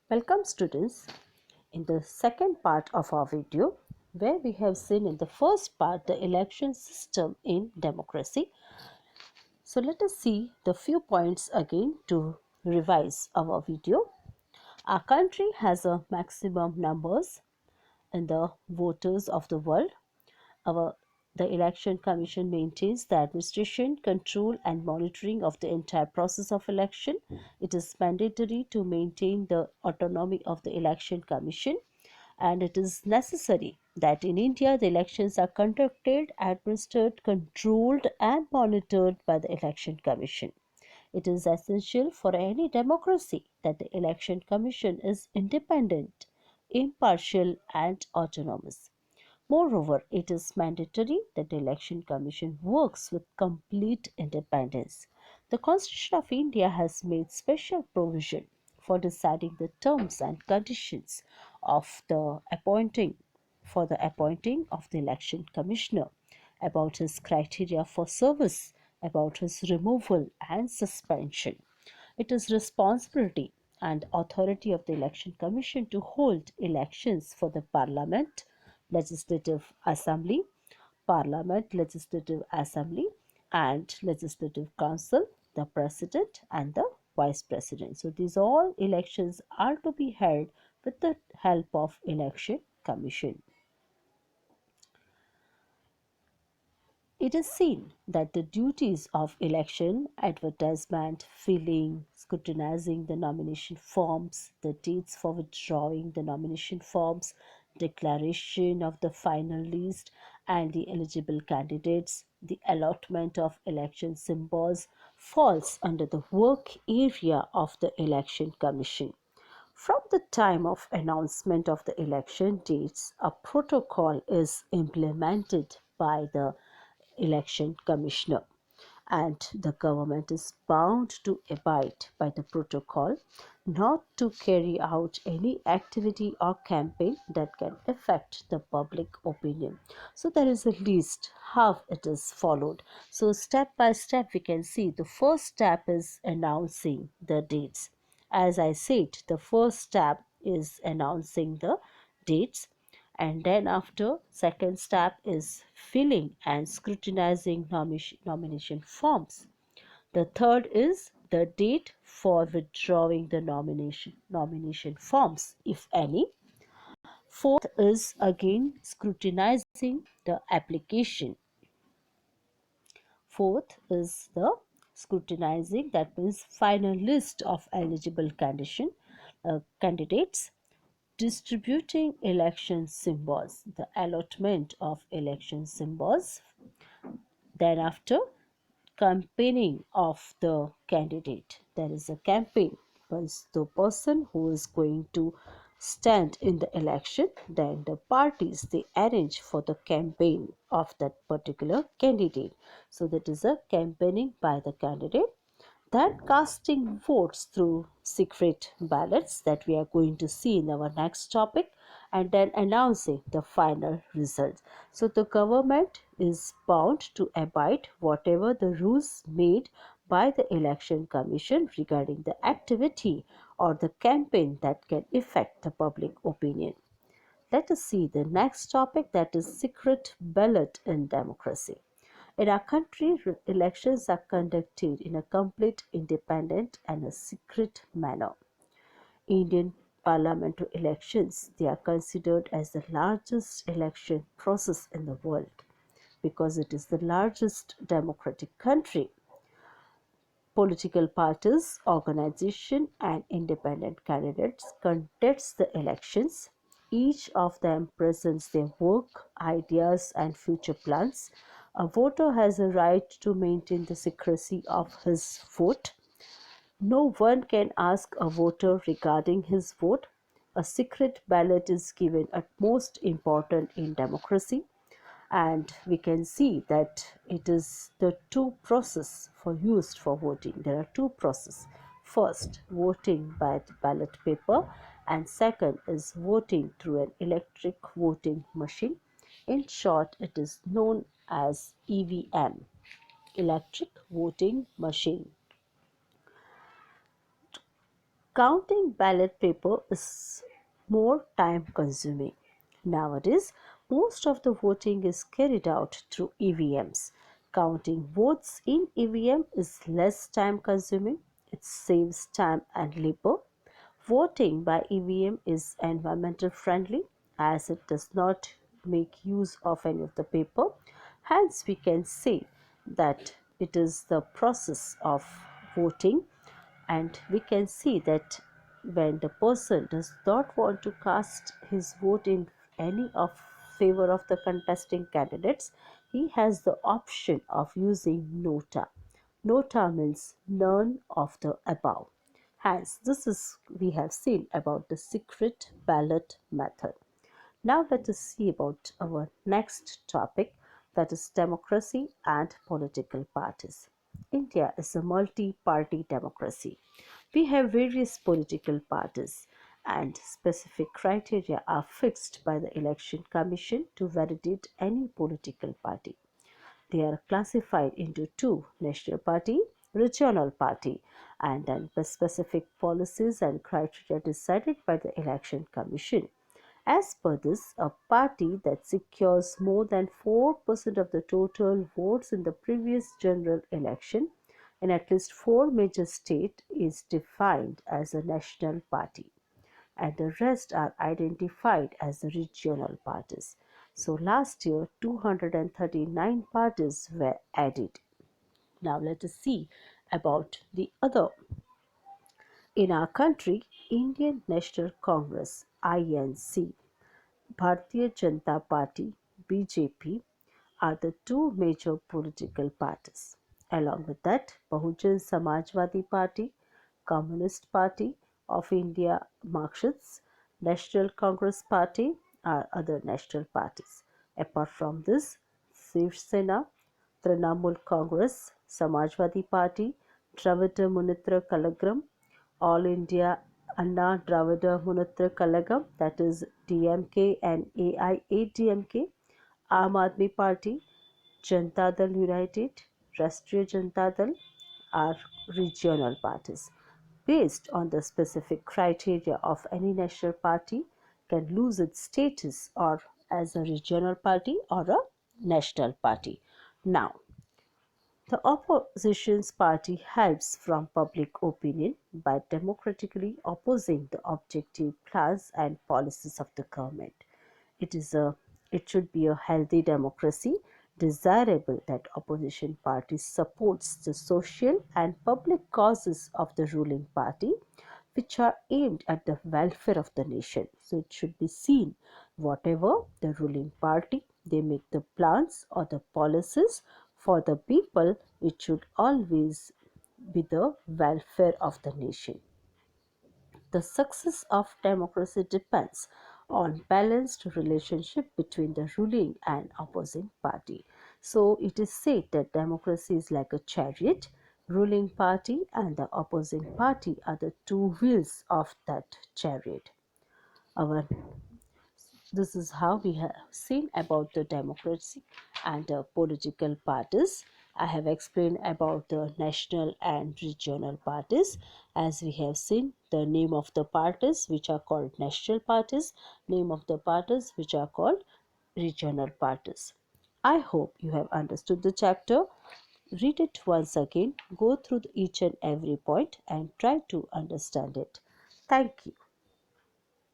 Welcome students in the second part of our video where we have seen in the first part the election system in democracy. So let us see the few points again to revise our video. Our country has a maximum numbers in the voters of the world. Our the Election Commission maintains the administration, control and monitoring of the entire process of election. It is mandatory to maintain the autonomy of the Election Commission, and it is necessary that in India the elections are conducted, administered, controlled and monitored by the Election Commission. It is essential for any democracy that the Election Commission is independent, impartial and autonomous. Moreover, it is mandatory that the Election Commission works with complete independence. The Constitution of India has made special provision for deciding the terms and conditions of the appointing of the Election Commissioner, about his criteria for service, about his removal and suspension. It is responsibility and authority of the Election Commission to hold elections for the Parliament, Legislative Assembly, Parliament, Legislative Assembly, and Legislative Council, the President and the Vice President. So these all elections are to be held with the help of Election Commission. It is seen that the duties of election, advertisement, filling, scrutinizing the nomination forms, the dates for withdrawing the nomination forms, declaration of the final list and the eligible candidates, the allotment of election symbols falls under the work area of the Election Commission. From the time of announcement of the election dates, a protocol is implemented by the election commissioner, and the government is bound to abide by the protocol, not to carry out any activity or campaign that can affect the public opinion. So there is a list how it is followed. So step by step we can see the first step is announcing the dates. As I said, the first step is announcing the dates, and then after second step is filling and scrutinizing nomination forms. The third is the date for withdrawing the nomination forms, if any. Fourth is again scrutinizing the application. Fourth is the scrutinizing, that means final list of eligible candidates, distributing election symbols, the allotment of election symbols. Then after, campaigning of the candidate. There is a campaign. Once the person who is going to stand in the election, then the parties they arrange for the campaign of that particular candidate. So that is a campaigning by the candidate. Then casting votes through secret ballots that we are going to see in our next topic, and then announcing the final results. So the government is bound to abide whatever the rules made by the election commission regarding the activity or the campaign that can affect the public opinion. Let us see the next topic, that is secret ballot in democracy. In our country, elections are conducted in a complete, independent and a secret manner. Indian parliamentary elections, they are considered as the largest election process in the world because it is the largest democratic country. Political parties, organization and independent candidates contest the elections. Each of them presents their work, ideas and future plans. A voter has a right to maintain the secrecy of his vote. No one can ask a voter regarding his vote. A secret ballot is given utmost importance in democracy, and we can see that it is the two process for used for voting. There are two process. First, voting by the ballot paper, and second is voting through an electric voting machine. In short, it is known as EVM, electric voting machine. Counting ballot paper is more time consuming. Nowadays, most of the voting is carried out through EVMs. Counting votes in EVM is less time consuming. It saves time and labor. Voting by EVM is environmental friendly as it does not make use of any of the paper. Hence, we can say that it is the process of voting, and we can see that when the person does not want to cast his vote in any of favor of the contesting candidates, he has the option of using nota. Nota means none of the above. Hence, this is we have seen about the secret ballot method. Now let us see about our next topic, that is democracy and political parties. India is a multi-party democracy. We have various political parties and specific criteria are fixed by the Election Commission to validate any political party. They are classified into two: national party, regional party, and then the specific policies and criteria decided by the Election Commission. As per this, a party that secures more than 4% of the total votes in the previous general election in at least four major states is defined as a national party, and the rest are identified as the regional parties. So last year 239 parties were added. Now let us see about the other. In our country, Indian National Congress INC, Bharatiya Janata Party BJP are the two major political parties. Along with that, Bahujan Samajwadi Party, Communist Party of India Marxists, National Congress Party are other national parties. Apart from this, Shiv Sena, Trinamool Congress, Samajwadi Party, Dravida Munitra Kalagram, All India Anna Dravida Munitra Kalagam, that is DMK and AIADMK, Aam Aadmi Party, Janata Dal United, Rashtriya Janata Dal are regional parties. Based on the specific criteria of any national party can lose its status or as a regional party or a national party. Now, the opposition's party hides from public opinion by democratically opposing the objective plans and policies of the government. It is a it should be a healthy democracy, desirable that opposition party supports the social and public causes of the ruling party which are aimed at the welfare of the nation. So it should be seen whatever the ruling party they make the plans or the policies for the people, it should always be the welfare of the nation. The success of democracy depends on balanced relationship between the ruling and opposing party. So it is said that democracy is like a chariot. Ruling party and the opposing party are the two wheels of that chariot. Our This is how we have seen about the democracy and political parties. I have explained about the national and regional parties. As we have seen, the name of the parties which are called national parties, name of the parties which are called regional parties. I hope you have understood the chapter. Read it once again, go through each and every point and try to understand it. Thank you.